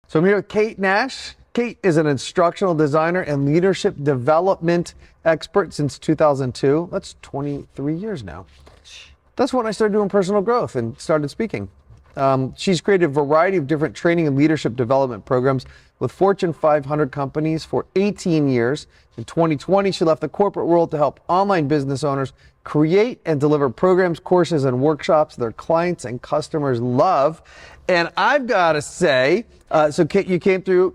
So I'm here with Kate Nash. Kate is an instructional designer and leadership development expert since 2002. That's 23 years now. That's when I started doing personal growth and started speaking. She's created a variety of different training and leadership development programs with Fortune 500 companies for 18 years. In 2020, she left the corporate world to help online business owners create and deliver programs, courses, and workshops their clients and customers love. And I've got to say, so Kate,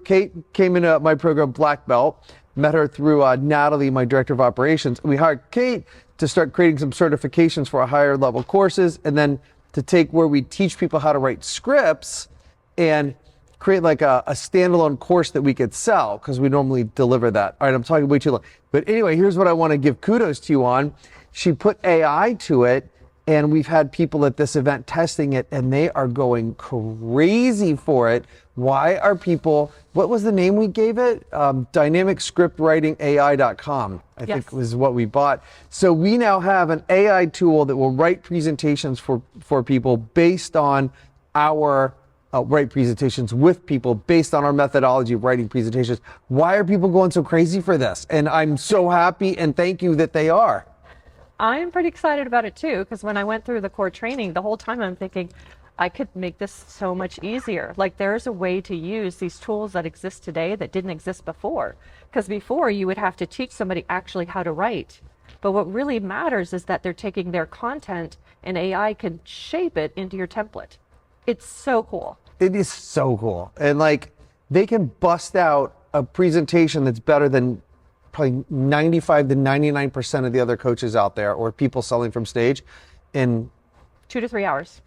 Kate came into my program Black Belt, met her through Natalie, my director of operations. We hired Kate to start creating some certifications for higher level courses, and then to take where we teach people how to write scripts and create like a standalone course that we could sell, because we normally deliver that. All right, I'm talking way too long. But anyway, here's what I want to give kudos to you on. She put AI to it, and we've had people at this event testing it, and they are going crazy for it. Why are people, what was the name we gave it? DynamicScriptWritingAI.com, I think was what we bought. So we now have an AI tool that will write presentations for people based on our, write presentations with people based on our methodology of writing presentations. Why are people going so crazy for this? And I'm so happy and thank you that they are. I'm pretty excited about it too, because when I went through the core training, the whole time I'm thinking, I could make this so much easier. Like, there's a way to use these tools that exist today that didn't exist before. Because before you would have to teach somebody actually how to write. But what really matters is that they're taking their content and AI can shape it into your template. It's so cool. It is so cool. And like, they can bust out a presentation that's better than probably 95 to 99% of the other coaches out there or people selling from stage in 2 to 3 hours.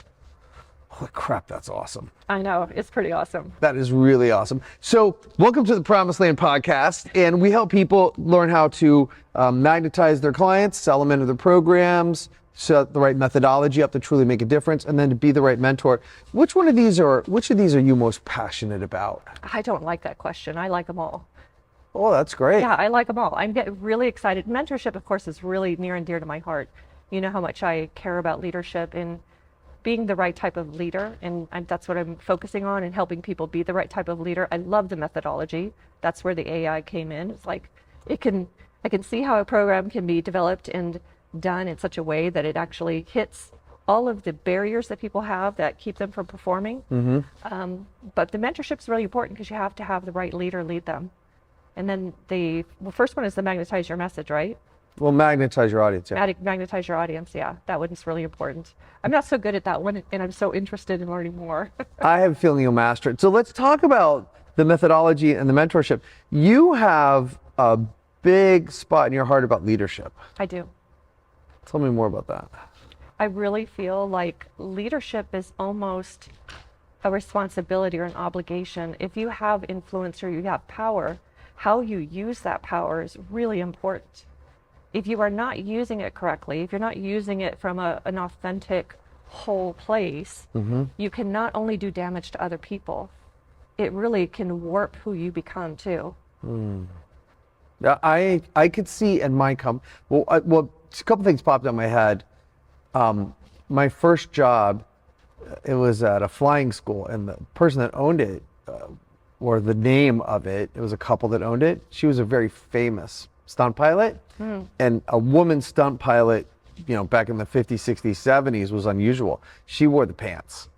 Holy crap, that's awesome. I know, it's pretty awesome. That is really awesome. So welcome to the Promised Land podcast, and we help people learn how to magnetize their clients, sell them into their programs, set the right methodology up to truly make a difference, and then to be the right mentor. Which of these are you most passionate about? I don't like that question. I like them all. Oh, that's great. Yeah, I like them all. I'm getting really excited. Mentorship, of course, is really near and dear to my heart. You know how much I care about leadership and being the right type of leader, and that's what I'm focusing on, and helping people be the right type of leader. I love the methodology. That's where the AI came in. It's like I can see how a program can be developed and done in such a way that it actually hits all of the barriers that people have that keep them from performing. Mm-hmm. But the mentorship is really important because you have to have the right leader lead them. And then the first one is the magnetize your message, right? Well, magnetize your audience, yeah. Magnetize your audience, yeah. That one's really important. I'm not so good at that one, and I'm so interested in learning more. I have a feeling you'll master it. So let's talk about the methodology and the mentorship. You have a big spot in your heart about leadership. I do. Tell me more about that. I really feel like leadership is almost a responsibility or an obligation. If you have influence or you have power, how you use that power is really important. If you are not using it correctly, if you're not using it from an authentic, whole place, mm-hmm. you can not only do damage to other people, it really can warp who you become too. I could see in my well, a couple things popped in my head. My first job, it was at a flying school, and the person that owned it, or the name of it, it was a couple that owned it. She was a very famous stunt pilot, and a woman stunt pilot, back in the 50s, 60s, 70s was unusual. She wore the pants.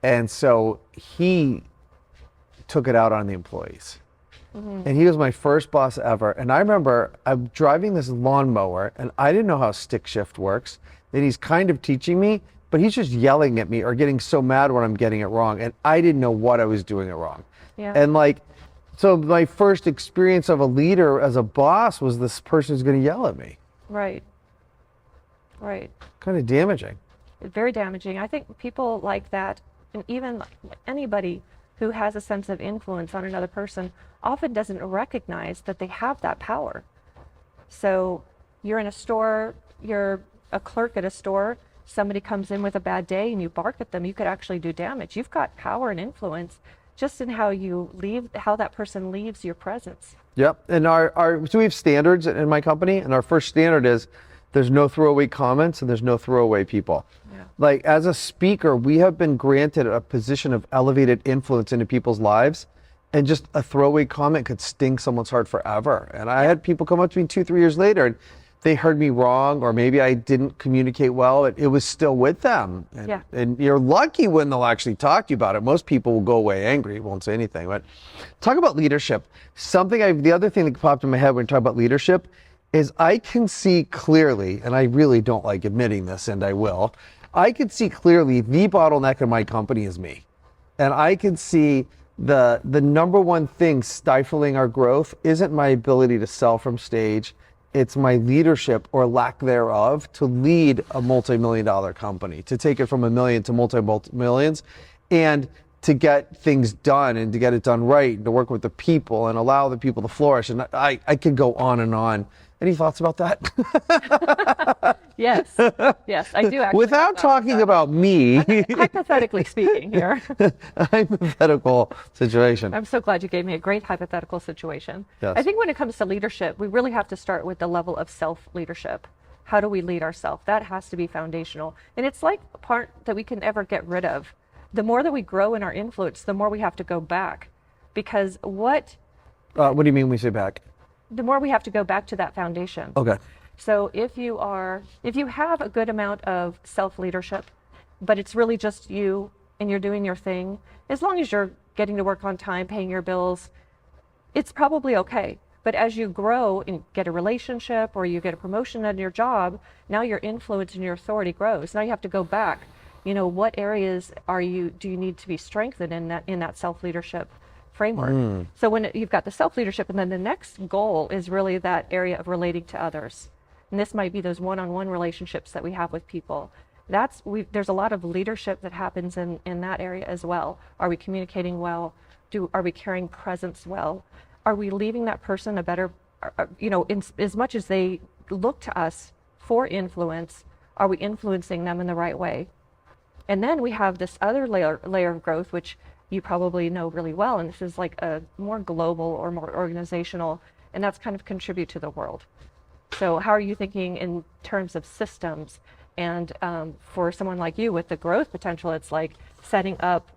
And so he took it out on the employees. Mm-hmm. And he was my first boss ever. And I remember I'm driving this lawnmower, and I didn't know how stick shift works. Then he's kind of teaching me, but he's just yelling at me or getting so mad when I'm getting it wrong. And I didn't know what I was doing it wrong. Yeah. And so my first experience of a leader as a boss was this person's going to yell at me. Right. Kind of damaging. Very damaging. I think people like that, and even anybody who has a sense of influence on another person often doesn't recognize that they have that power. So you're in a store, you're a clerk at a store, somebody comes in with a bad day and you bark at them, you could actually do damage. You've got power and influence just in how that person leaves your presence. Yep. And so we have standards in my company, and our first standard is there's no throwaway comments and there's no throwaway people. Yeah. Like, as a speaker, we have been granted a position of elevated influence into people's lives And just a throwaway comment could sting someone's heart forever. And I had people come up to me 2-3 years later and they heard me wrong, or maybe I didn't communicate well. It was still with them. And you're lucky when they'll actually talk to you about it. Most people will go away angry, won't say anything. But talk about leadership. The other thing that popped in my head when you talk about leadership is I can see clearly, and I really don't like admitting this, and I will, I can see clearly the bottleneck in my company is me. And I can see the number one thing stifling our growth isn't my ability to sell from stage. It's my leadership or lack thereof to lead a multi-million-dollar company, to take it from $1 million to multi-millions, and to get things done and to get it done right, and to work with the people and allow the people to flourish. And I could go on and on. Any thoughts about that? Yes, I do actually. Without talking about me. Hypothetically speaking here. Hypothetical situation. I'm so glad you gave me a great hypothetical situation. Yes. I think when it comes to leadership, we really have to start with the level of self-leadership. How do we lead ourselves? That has to be foundational. And it's like a part that we can never get rid of. The more that we grow in our influence, the more we have to go back. Because what do you mean when we say back? The more we have to go back to that foundation. Okay. So if you have a good amount of self-leadership, but it's really just you and you're doing your thing, as long as you're getting to work on time, paying your bills, it's probably okay. But as you grow and get a relationship or you get a promotion at your job, now your influence and your authority grows. Now you have to go back. What areas do you need to be strengthened in that self-leadership framework? So when you've got the self-leadership, and then the next goal is really that area of relating to others. And this might be those one-on-one relationships that we have with people. There's a lot of leadership that happens in that area as well. Are we communicating well? Are we carrying presence well? Are we leaving that person a better, as much as they look to us for influence, are we influencing them in the right way? And then we have this other layer of growth, which you probably know really well, and this is like a more global or more organizational, and that's kind of contribute to the world. So how are you thinking in terms of systems? And for someone like you with the growth potential, it's like setting up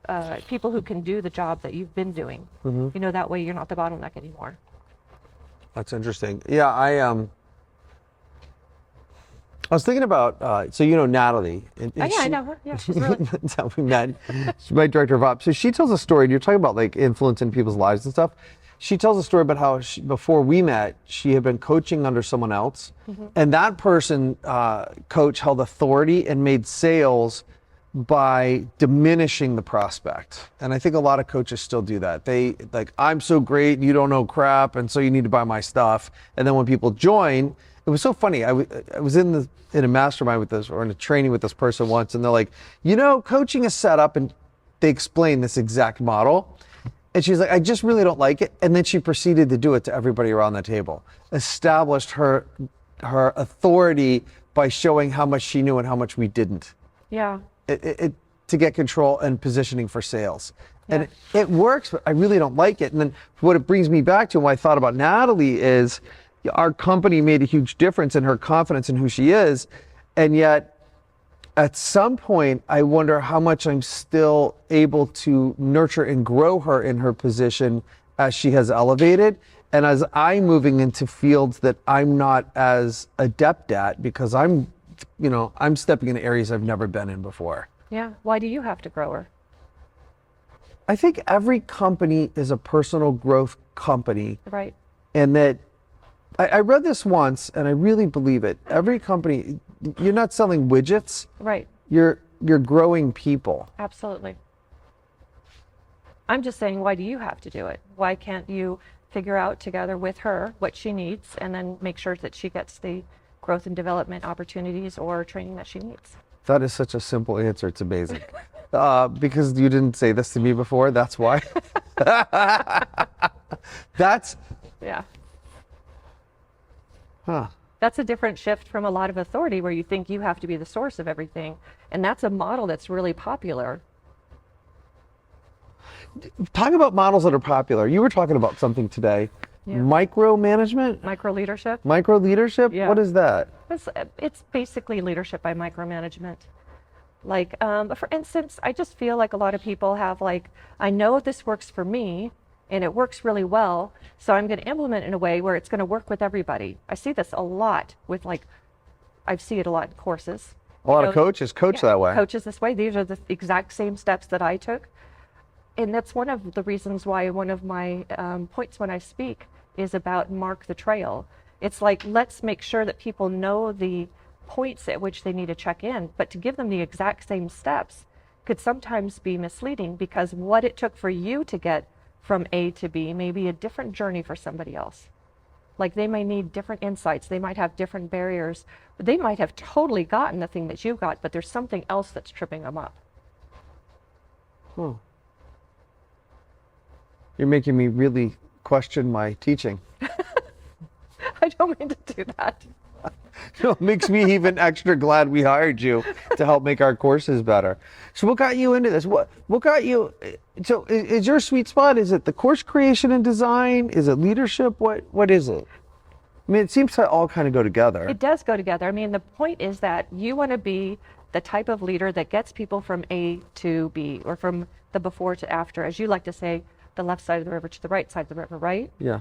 people who can do the job that you've been doing. That way you're not the bottleneck anymore. That's interesting. Yeah, I was thinking about, Natalie. I know her. Yeah, she's really. That's how we met. She's my director of ops. So she tells a story, and you're talking about like influence in people's lives and stuff. She tells a story about how before we met, she had been coaching under someone else. And that person, coach, held authority and made sales by diminishing the prospect. And I think a lot of coaches still do that. They like, I'm so great, you don't know crap, and so you need to buy my stuff. And then when people join, it was so funny. I was in a mastermind with this, or in a training with this person once, and they're like, coaching is set up, and they explain this exact model. And she's like, I just really don't like it. And then she proceeded to do it to everybody around the table. Established her authority by showing how much she knew and how much we didn't. Yeah. To get control and positioning for sales. Yeah. And it works, but I really don't like it. And then what it brings me back to, and what I thought about Natalie is, our company made a huge difference in her confidence in who she is. And yet, at some point, I wonder how much I'm still able to nurture and grow her in her position as she has elevated. And as I'm moving into fields that I'm not as adept at, because I'm stepping into areas I've never been in before. Yeah. Why do you have to grow her? I think every company is a personal growth company. Right. And that I read this once, and I really believe it. Every company, you're not selling widgets. Right. You're growing people. Absolutely. I'm just saying, why do you have to do it? Why can't you figure out together with her what she needs, and then make sure that she gets the growth and development opportunities or training that she needs? That is such a simple answer. It's amazing. Because you didn't say this to me before, that's why. Yeah. Huh. That's a different shift from a lot of authority where you think you have to be the source of everything. And that's a model that's really popular. Talk about models that are popular. You were talking about something today. Yeah. Micromanagement? Micro-leadership? Micro-leadership? Yeah. What is that? It's basically leadership by micromanagement. Like, for instance, I just feel like a lot of people have like, I know this works for me, and it works really well. So I'm going to implement it in a way where it's going to work with everybody. I see this a lot with I see it a lot in courses. A lot of coaches coach that way. Coaches this way. These are the exact same steps that I took. And that's one of the reasons why one of my points when I speak is about mark the trail. It's like, let's make sure that people know the points at which they need to check in, but to give them the exact same steps could sometimes be misleading, because what it took for you to get from A to B may be a different journey for somebody else. Like, they may need different insights, they might have different barriers, but they might have totally gotten the thing that you got, but there's something else that's tripping them up. You're making me really question my teaching. I don't mean to do that. No, it makes me even extra glad we hired you to help make our courses better. So what got you into this? What got you? So is your sweet spot, is it the course creation and design? Is it leadership? What is it? I mean, it seems to all kind of go together. It does go together. I mean, the point is that you want to be the type of leader that gets people from A to B, or from the before to after, as you like to say, the left side of the river to the right side of the river, right? Yeah.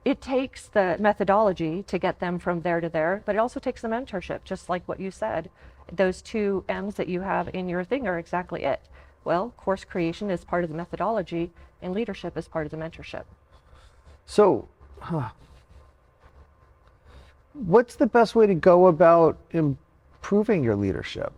It takes the methodology to get them from there to there, but it also takes the mentorship, just like what you said. Those two M's that you have in your thing are exactly it. Well, course creation is part of the methodology, and leadership is part of the mentorship. So, what's the best way to go about improving your leadership?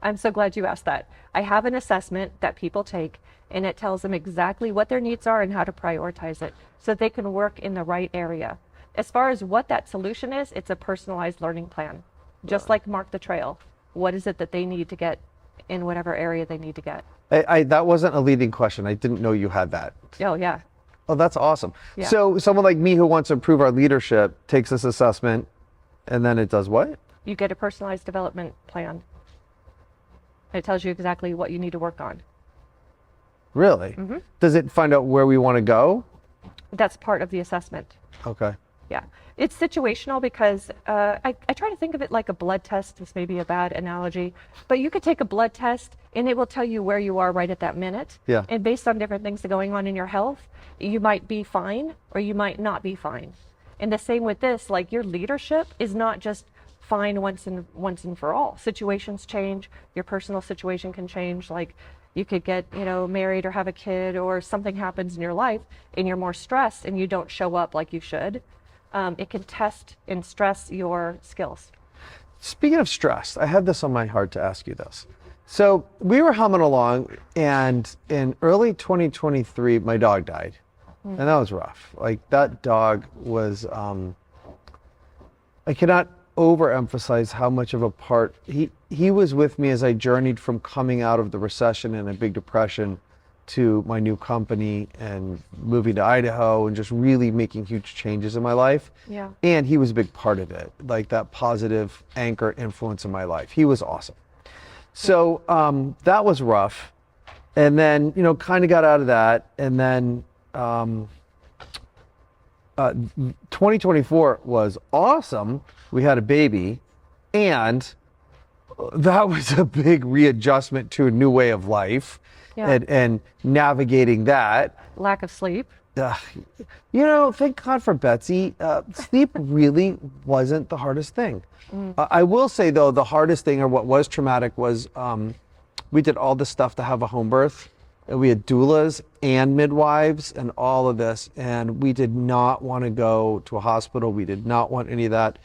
I'm so glad you asked that. I have an assessment that people take, and it tells them exactly what their needs are and how to prioritize it so that they can work in the right area. As far as what that solution is, it's a personalized learning plan. Just like Mark the Trail. What is it that they need to get in whatever area they need to get? That wasn't a leading question. I didn't know you had that. Oh, yeah. Oh, that's awesome. Yeah. So someone like me who wants to improve our leadership takes this assessment, and then it does what? You get a personalized development plan. It tells you exactly what you need to work on. Really? Mm-hmm. Does it find out where we want to go? That's part of the assessment. Okay. Yeah. It's situational because I try to think of it like a blood test. This may be a bad analogy, but you could take a blood test and it will tell you where you are right at that minute. Yeah. And based on different things that are going on in your health, you might be fine or you might not be fine. And the same with this, like, your leadership is not just fine once and for all. Situations change. Your personal situation can change. Like, you could get, married or have a kid, or something happens in your life and you're more stressed and you don't show up like you should. It can test and stress your skills. Speaking of stress, I had this on my heart to ask you this. So we were humming along, and in early 2023, my dog died. And that was rough. Like, that dog was, I cannot overemphasize how much of a part he was with me as I journeyed from coming out of the recession and a big depression to my new company and moving to Idaho and just really making huge changes in my life. Yeah. And he was a big part of it, like that positive anchor influence in my life. He was awesome. So that was rough. And then, kind of got out of that. And then 2024 was awesome. We had a baby, and that was a big readjustment to a new way of life. Yeah. And navigating that. Lack of sleep. Thank God for Betsy. Sleep really wasn't the hardest thing. I will say, though, the hardest thing, or what was traumatic, was we did all this stuff to have a home birth. And we had doulas and midwives and all of this. And we did not want to go to a hospital. We did not want any of that.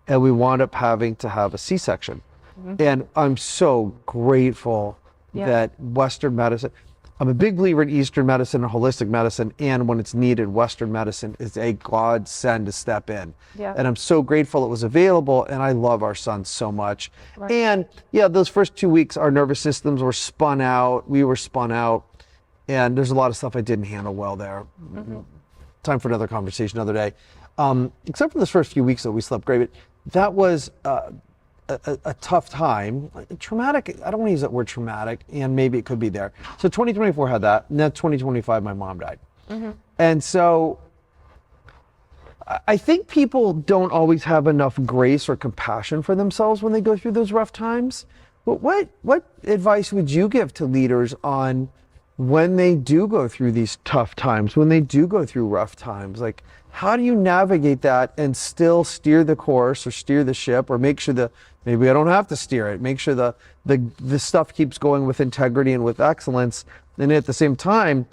And we wound up having to have a C-section. And I'm so grateful that Western medicine, I'm a big believer in Eastern medicine and holistic medicine, and when it's needed, Western medicine is a godsend to step in. Yeah. And I'm so grateful it was available, and I love our son so much. Right. And those first 2 weeks, our nervous systems were spun out, we were spun out, and there's a lot of stuff I didn't handle well there. Time for another conversation another day. Except for those first few weeks that we slept great, but that was a tough time. Traumatic, I don't want to use that word traumatic, and maybe it could be there. So 2024 had that, and then 2025 my mom died. And so I think people don't always have enough grace or compassion for themselves when they go through those rough times. But what advice would you give to leaders on when they do go through these tough times, when they do go through rough times, like how do you navigate that and still steer the course or steer the ship or make sure that maybe I don't have to steer it, make sure the stuff keeps going with integrity and with excellence. And at the same time,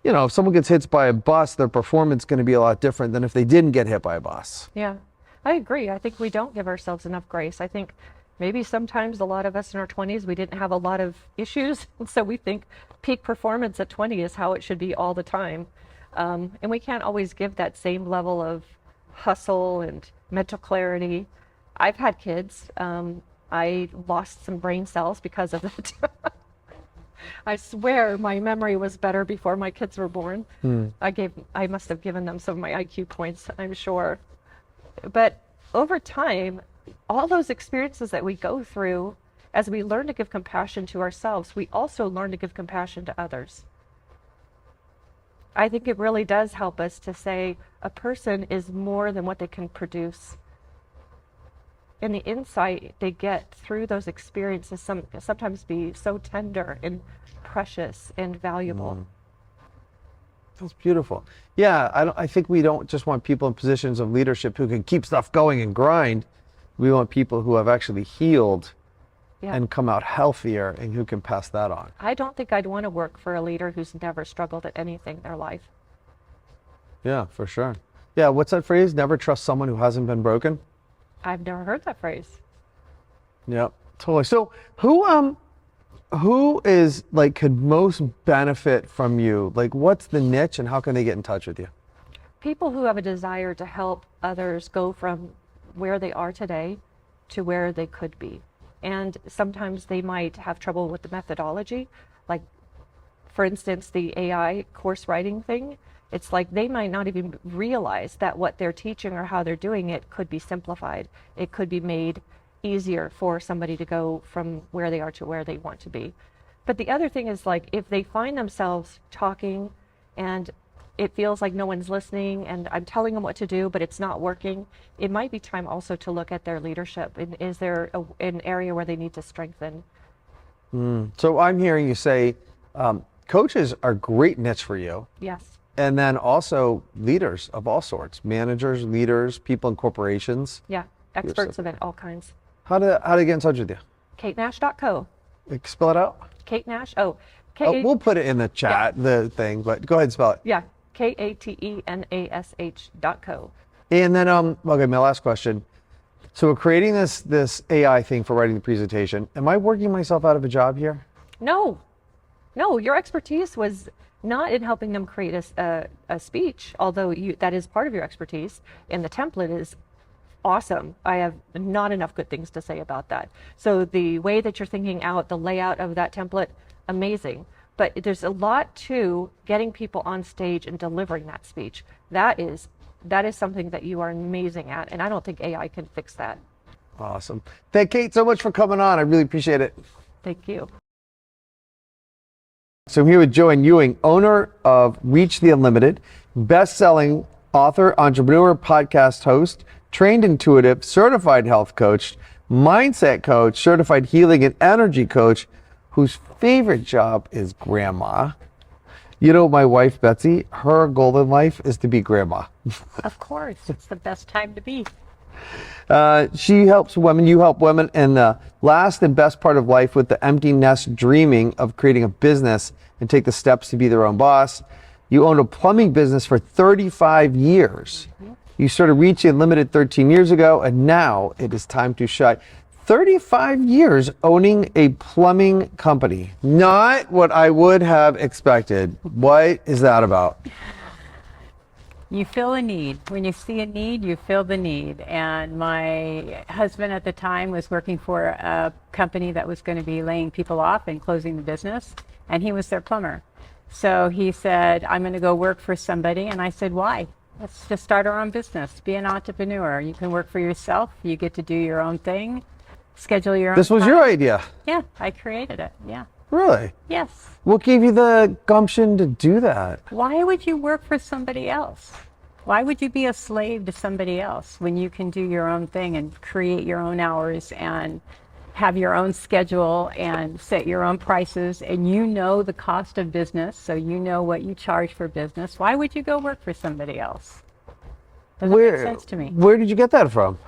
you know, if someone gets hit by a bus, their performance is going to be a lot different than if they didn't get hit by a bus. Yeah, I agree. I think we don't give ourselves enough grace. I think maybe sometimes a lot of us in our 20s, we didn't have a lot of issues. And so we think peak performance at 20 is how it should be all the time. And we can't always give that same level of hustle and mental clarity. I've had kids. I lost some brain cells because of it. I swear my memory was better before my kids were born. I must have given them some of my IQ points, I'm sure. But over time, all those experiences that we go through, as we learn to give compassion to ourselves, we also learn to give compassion to others. I think it really does help us to say a person is more than what they can produce. And the insight they get through those experiences sometimes be so tender and precious and valuable. That's beautiful. Yeah, I think we don't just want people in positions of leadership who can keep stuff going and grind. We want people who have actually healed and come out healthier and who can pass that on. I don't think I'd want to work for a leader who's never struggled at anything in their life. Yeah, for sure. Yeah, what's that phrase? Never trust someone who hasn't been broken? I've never heard that phrase. Yeah, totally. So who is like could most benefit from you? Like what's the niche and how can they get in touch with you? People who have a desire to help others go from where they are today to where they could be. And sometimes they might have trouble with the methodology. Like, for instance, the AI course writing thing. It's like they might not even realize that what they're teaching or how they're doing it could be simplified. It could be made easier for somebody to go from where they are to where they want to be. But the other thing is, like, if they find themselves talking and it feels like no one's listening and I'm telling them what to do, but it's not working, it might be time also to look at their leadership. And is there an area where they need to strengthen? So I'm hearing you say coaches are great niche for you. Yes. And then also leaders of all sorts, managers, leaders, people in corporations. Yeah, experts of it, all kinds. How to get in touch with you? KateNash.co. Spell it out. Kate Nash. We'll put it in the chat, the thing, but go ahead and spell it. Yeah, KateNash.co. And then, okay, my last question. So we're creating this AI thing for writing the presentation. Am I working myself out of a job here? No, your expertise was not in helping them create a speech, although that is part of your expertise, and the template is awesome. I have not enough good things to say about that. So the way that you're thinking out, the layout of that template, amazing. But there's a lot to getting people on stage and delivering that speech. That is something that you are amazing at, and I don't think AI can fix that. Awesome. Thank Kate so much for coming on. I really appreciate it. Thank you. So I'm here with JoAnne Ewing, owner of Reach the Unlimited, best-selling author, entrepreneur, podcast host, trained intuitive, certified health coach, mindset coach, certified healing and energy coach, whose favorite job is grandma. You know, my wife, Betsy, her goal in life is to be grandma. Of course, it's the best time to be. She helps women, you help women in the last and best part of life with the empty nest dreaming of creating a business and take the steps to be their own boss. You owned a plumbing business for 35 years. You started Reach the Unlimited 13 years ago, and now it is time to shine. 35 years owning a plumbing company. Not what I would have expected. What is that about? You fill a need. When you see a need, you fill the need. And my husband at the time was working for a company that was going to be laying people off and closing the business, and he was their plumber. So he said, I'm going to go work for somebody. And I said, why? Let's just start our own business. Be an entrepreneur. You can work for yourself. You get to do your own thing. Schedule your own This was time. your idea? Yeah, I created it. Yeah. Really? Yes. What gave you the gumption to do that? Why would you work for somebody else? Why would you be a slave to somebody else when you can do your own thing and create your own hours and have your own schedule and set your own prices, and you know the cost of business, so you know what you charge for business, why would you go work for somebody else? Doesn't make sense to me. Where did you get that from?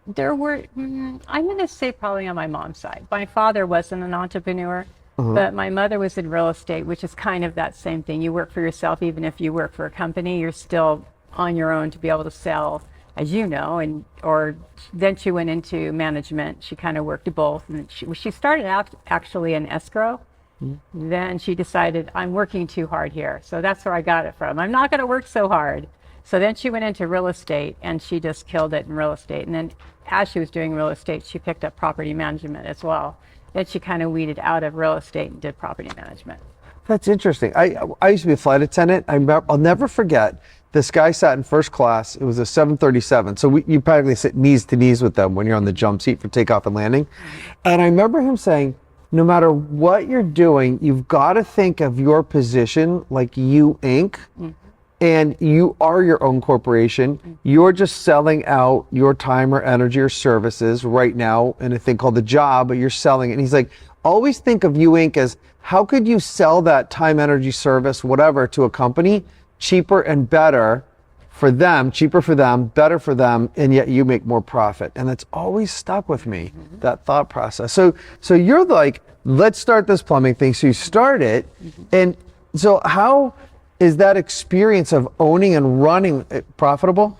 There were, I'm going to say probably on my mom's side. My father wasn't an entrepreneur, but my mother was in real estate, which is kind of that same thing. You work for yourself, even if you work for a company, you're still on your own to be able to sell, as you know. And or then she went into management. She kind of worked both. And she started out actually in escrow. Then she decided, I'm working too hard here. So that's where I got it from. I'm not going to work so hard. So then she went into real estate, and she just killed it in real estate. And then as she was doing real estate, she picked up property management as well. Then she kind of weeded out of real estate and did property management. That's interesting. I used to be a flight attendant. I'll never forget, this guy sat in first class. It was a 737. So you practically sit knees to knees with them when you're on the jump seat for takeoff and landing. And I remember him saying, no matter what you're doing, you've got to think of your position like you Inc. And you are your own corporation. You're just selling out your time or energy or services right now in a thing called the job, but you're selling it. And he's like, always think of you Inc. as how could you sell that time, energy, service, whatever, to a company cheaper and better for them, cheaper for them, better for them, and yet you make more profit. And that's always stuck with me, that thought process. So you're like, let's start this plumbing thing. So you start it. And so how is that experience of owning and running profitable?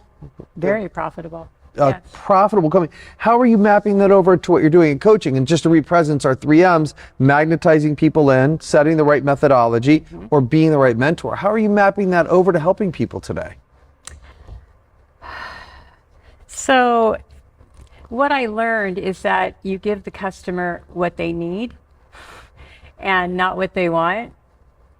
Very profitable. A profitable company. How are you mapping that over to what you're doing in coaching? And just to represent our 3Ms, magnetizing people in, setting the right methodology, or being the right mentor. How are you mapping that over to helping people today? So what I learned is that you give the customer what they need and not what they want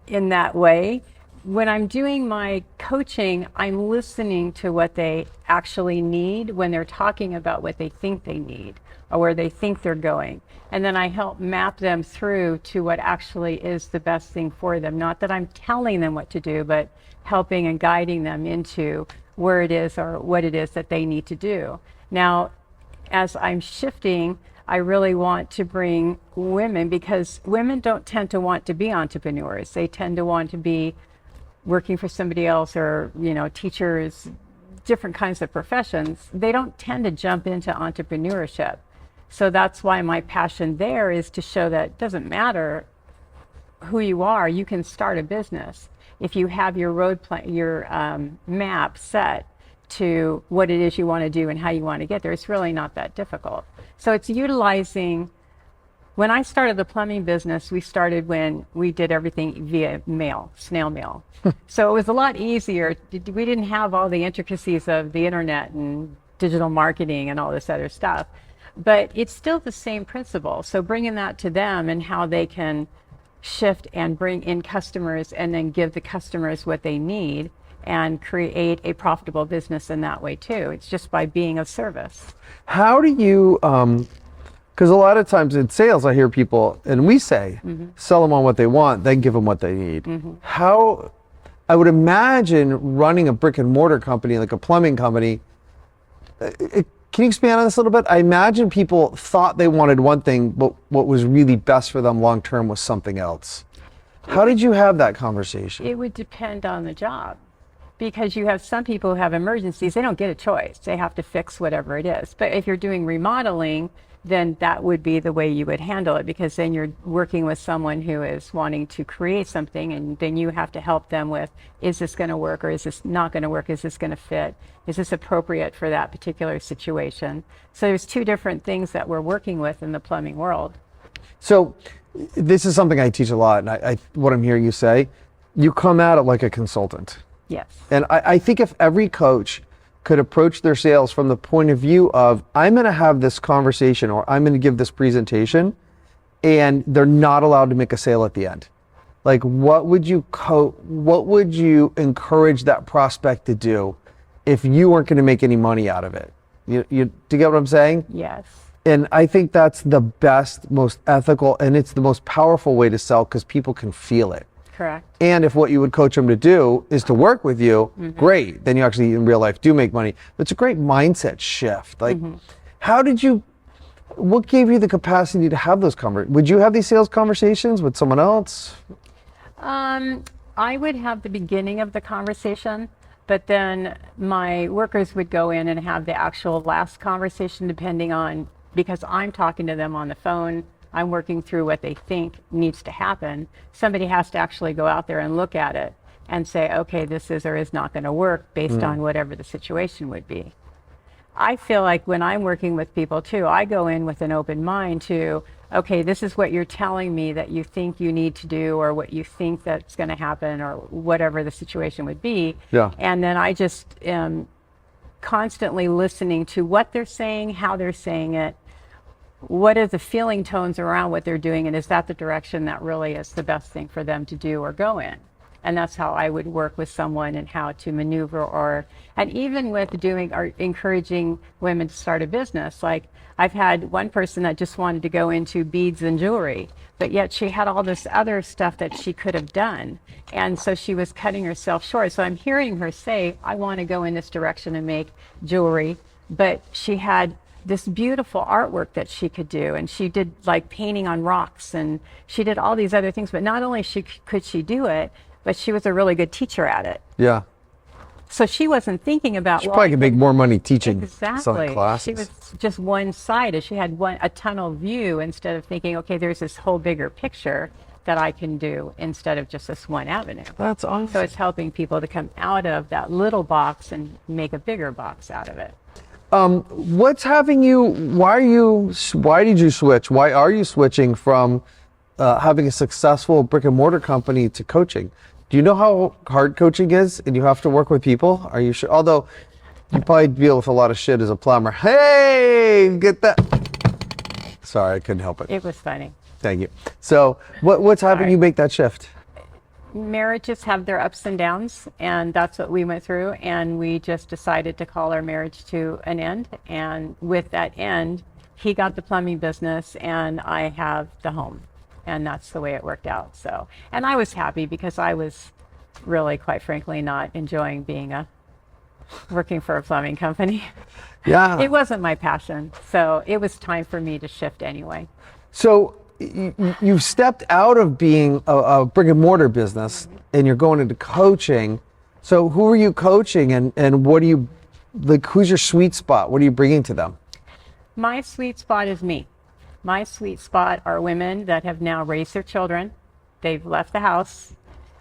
in that way. When I'm doing my coaching, I'm listening to what they actually need when they're talking about what they think they need or where they think they're going. And then I help map them through to what actually is the best thing for them. Not that I'm telling them what to do, but helping and guiding them into where it is or what it is that they need to do. Now, as I'm shifting, I really want to bring women, because women don't tend to want to be entrepreneurs. They tend to want to be working for somebody else, or, you know, teachers, different kinds of professions. They don't tend to jump into entrepreneurship. So that's why my passion there is to show that it doesn't matter who you are, you can start a business if you have your map set to what it is you want to do and how you want to get there. It's really not that difficult. So it's utilizing. When I started the plumbing business, we started when we did everything via mail, snail mail. So it was a lot easier. We didn't have all the intricacies of the internet and digital marketing and all this other stuff. But it's still the same principle. So bringing that to them and how they can shift and bring in customers and then give the customers what they need and create a profitable business in that way too. It's just by being of service. How do you, because a lot of times in sales, I hear people, and we say, sell them on what they want, then give them what they need. How, I would imagine running a brick and mortar company, like a plumbing company, can you expand on this a little bit? I imagine people thought they wanted one thing, but what was really best for them long term was something else. How did you have that conversation? It would depend on the job, because you have some people who have emergencies. They don't get a choice. They have to fix whatever it is. But if you're doing remodeling, then that would be the way you would handle it, because then you're working with someone who is wanting to create something, and then you have to help them with, is this going to work or is this not going to work? Is this going to fit? Is this appropriate for that particular situation? So there's two different things that we're working with in the plumbing world. So this is something I teach a lot, and what I'm hearing you say, you come at it like a consultant. Yes. And I think if every coach could approach their sales from the point of view of, I'm going to have this conversation or I'm going to give this presentation, and they're not allowed to make a sale at the end. Like, what would you encourage that prospect to do if you weren't going to make any money out of it? Do you get what I'm saying? Yes. And I think that's the best, most ethical, and it's the most powerful way to sell, because people can feel it. Correct. And if what you would coach them to do is to work with you, great. Then you actually in real life do make money. But it's a great mindset shift. Like, What gave you the capacity to have those conversations? Would you have these sales conversations with someone else? I would have the beginning of the conversation, but then my workers would go in and have the actual last conversation, depending on, because I'm talking to them on the phone, I'm working through what they think needs to happen. Somebody has to actually go out there and look at it and say, okay, this is or is not going to work based on whatever the situation would be. I feel like when I'm working with people too, I go in with an open mind to, okay, this is what you're telling me that you think you need to do, or what you think that's going to happen, or whatever the situation would be. Yeah. And then I just am constantly listening to what they're saying, how they're saying it, what are the feeling tones around what they're doing, and is that the direction that really is the best thing for them to do or go in? And that's how I would work with someone, and how to maneuver, and even with doing or encouraging women to start a business. Like, I've had one person that just wanted to go into beads and jewelry, but yet she had all this other stuff that she could have done. And so she was cutting herself short. So I'm hearing her say, I want to go in this direction and make jewelry, but she had this beautiful artwork that she could do, and she did like painting on rocks, and she did all these other things. But not only could she do it, but she was a really good teacher at it. Yeah. So she wasn't thinking about, She probably could make more money teaching exactly. some classes. She was just one-sided. She had a tunnel view, instead of thinking, okay, there's this whole bigger picture that I can do instead of just this one avenue. That's awesome. So it's helping people to come out of that little box and make a bigger box out of it. What's having you? Why did you switch? Why are you switching from having a successful brick and mortar company to coaching? Do you know how hard coaching is, and you have to work with people? Are you sure? Although you probably deal with a lot of shit as a plumber. Hey, get that. Sorry, I couldn't help it. It was funny. Thank you. So what's having you make that shift? Marriages have their ups and downs, and that's what we went through, and we just decided to call our marriage to an end. And with that end, he got the plumbing business and I have the home, and that's the way it worked out. So, and I was happy, because I was really, quite frankly, not enjoying working for a plumbing company. Yeah. It wasn't my passion, so it was time for me to shift anyway. So you've stepped out of being a brick and mortar business, and you're going into coaching. So who are you coaching, and what do you, like, who's your sweet spot? What are you bringing to them? My sweet spot is me. My sweet spot are women that have now raised their children. They've left the house,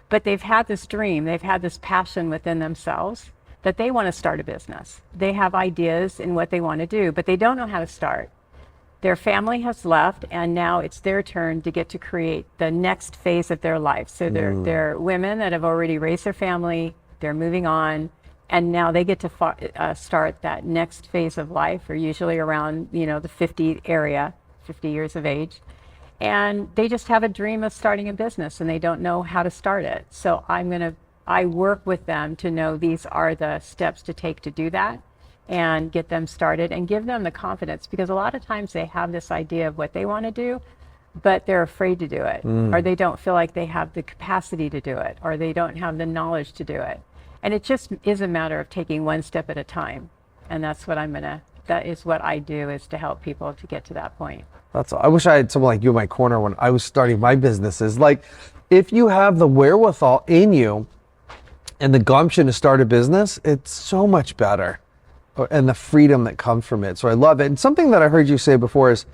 but they've had this dream. They've had this passion within themselves that they want to start a business. They have ideas in what they want to do, but they don't know how to start. Their family has left, and now it's their turn to get to create the next phase of their life. So they're women that have already raised their family, they're moving on, and now they get to start that next phase of life, or usually around, the 50 area, 50 years of age. And they just have a dream of starting a business, and they don't know how to start it. So I work with them to know these are the steps to take to do that, and get them started and give them the confidence, because a lot of times they have this idea of what they want to do, but they're afraid to do it, or they don't feel like they have the capacity to do it, or they don't have the knowledge to do it. And it just is a matter of taking one step at a time. And that's what that is what I do, is to help people to get to that point. I wish I had someone like you in my corner when I was starting my businesses. Like, if you have the wherewithal in you and the gumption to start a business, it's so much better. And the freedom that comes from it. So I love it. And something that I heard you say before is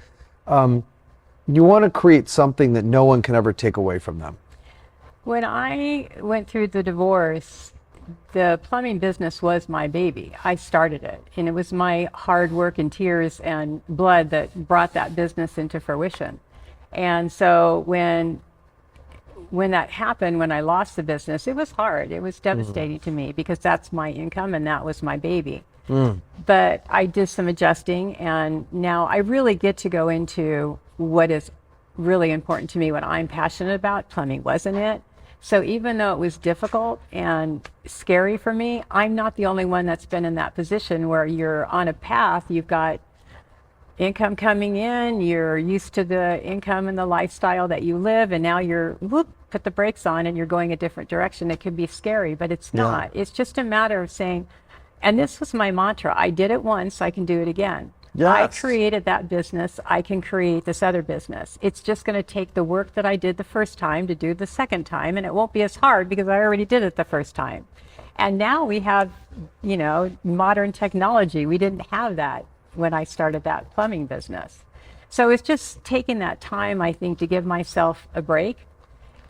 you want to create something that no one can ever take away from them. When I went through the divorce, the plumbing business was my baby. I started it, and it was my hard work and tears and blood that brought that business into fruition. And so when that happened, when I lost the business, it was hard. It was devastating to me, because that's my income and that was my baby. But I did some adjusting, and now I really get to go into what is really important to me, what I'm passionate about. Plumbing wasn't it. So even though it was difficult and scary for me, I'm not the only one that's been in that position where you're on a path, you've got income coming in, you're used to the income and the lifestyle that you live, and now you're put the brakes on and you're going a different direction. It can be scary, but it's not. It's just a matter of saying, and this was my mantra, I did it once, I can do it again. I Yes. created that business. I can create this other business. It's just going to take the work that I did the first time to do the second time, and it won't be as hard because I already did it the first time. And now we have, modern technology. We didn't have that when I started that plumbing business. So it's just taking that time, I think, to give myself a break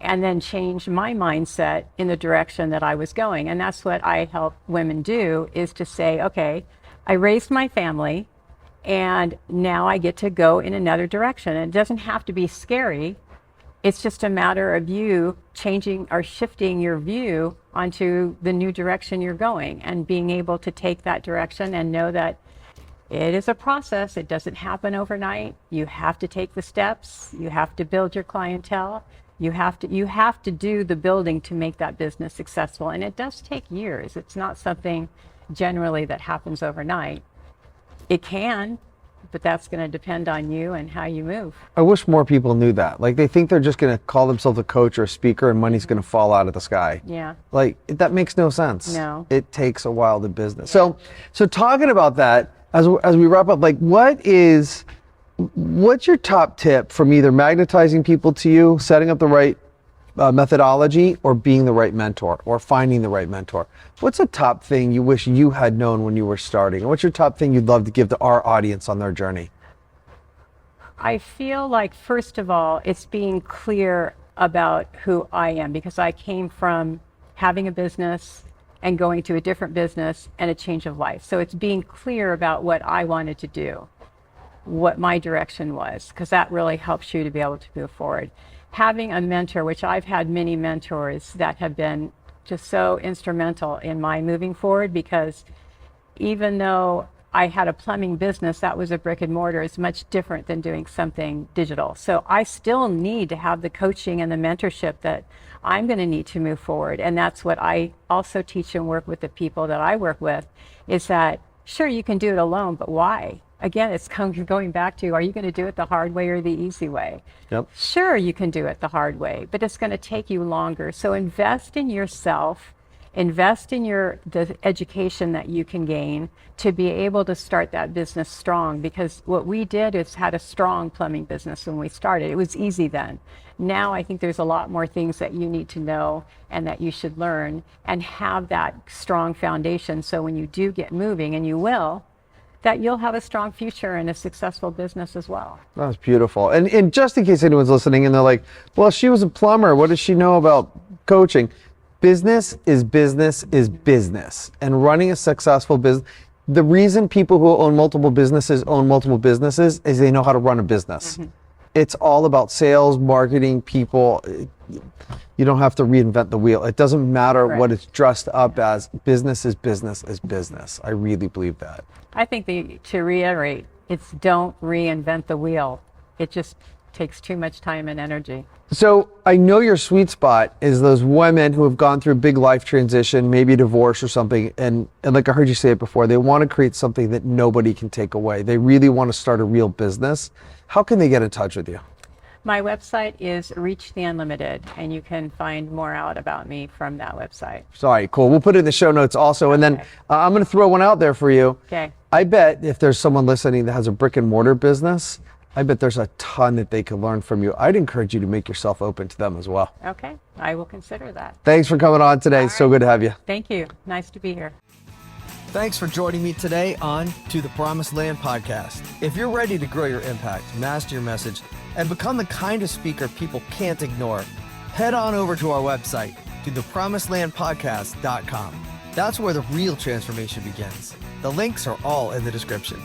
and then change my mindset in the direction that I was going. And that's what I help women do, is to say, okay, I raised my family and now I get to go in another direction. And it doesn't have to be scary. It's just a matter of you changing or shifting your view onto the new direction you're going and being able to take that direction and know that it is a process. It doesn't happen overnight. You have to take the steps. You have to build your clientele. You have to do the building to make that business successful. And it does take years. It's not something generally that happens overnight. It can, but that's going to depend on you and how you move. I wish more people knew that. Like, they think they're just going to call themselves a coach or a speaker and money's going to fall out of the sky. Yeah. Like, that makes no sense. No. It takes a while to business. So talking about that, as we wrap up, like, what's your top tip from either magnetizing people to you, setting up the right methodology, or being the right mentor, or finding the right mentor? What's a top thing you wish you had known when you were starting? What's your top thing you'd love to give to our audience on their journey? I feel like, first of all, it's being clear about who I am, because I came from having a business and going to a different business and a change of life. So it's being clear about what I wanted to do, what my direction was, because that really helps you to be able to move forward. Having a mentor, which I've had many mentors that have been just so instrumental in my moving forward, because even though I had a plumbing business that was a brick and mortar, it's much different than doing something digital. So I still need to have the coaching and the mentorship that I'm going to need to move forward. And that's what I also teach and work with the people that I work with, is that, sure, you can do it alone, but why? Again, it's going back to, are you going to do it the hard way or the easy way? Yep. Sure, you can do it the hard way, but it's going to take you longer. So invest in yourself, invest in the education that you can gain to be able to start that business strong. Because what we did is had a strong plumbing business when we started. It was easy then. Now I think there's a lot more things that you need to know and that you should learn and have that strong foundation. So when you do get moving, and you will, that you'll have a strong future and a successful business as well. That's beautiful. And just in case anyone's listening and they're like, well, she was a plumber, what does she know about coaching? Business is business is business. And running a successful business, the reason people who own multiple businesses is they know how to run a business. Mm-hmm. It's all about sales, marketing, people. You don't have to reinvent the wheel. It doesn't matter what it's dressed up as. Business is business is business. I really believe that. I think to reiterate, it's don't reinvent the wheel. It just takes too much time and energy. So I know your sweet spot is those women who have gone through a big life transition, maybe divorce or something, and like I heard you say it before, they want to create something that nobody can take away. They really want to start a real business. How can they get in touch with you? My website is Reach the Unlimited, and you can find more out about me from that website. Sorry, cool. We'll put it in the show notes also. And then I'm going to throw one out there for you. Okay. I bet if there's someone listening that has a brick and mortar business, I bet there's a ton that they can learn from you. I'd encourage you to make yourself open to them as well. Okay, I will consider that. Thanks for coming on today. It's so good to have you. Thank you. Nice to be here. Thanks for joining me today on To the Promised Land podcast. If you're ready to grow your impact, master your message, and become the kind of speaker people can't ignore, head on over to our website, to thepromisedlandpodcast.com. That's where the real transformation begins. The links are all in the description.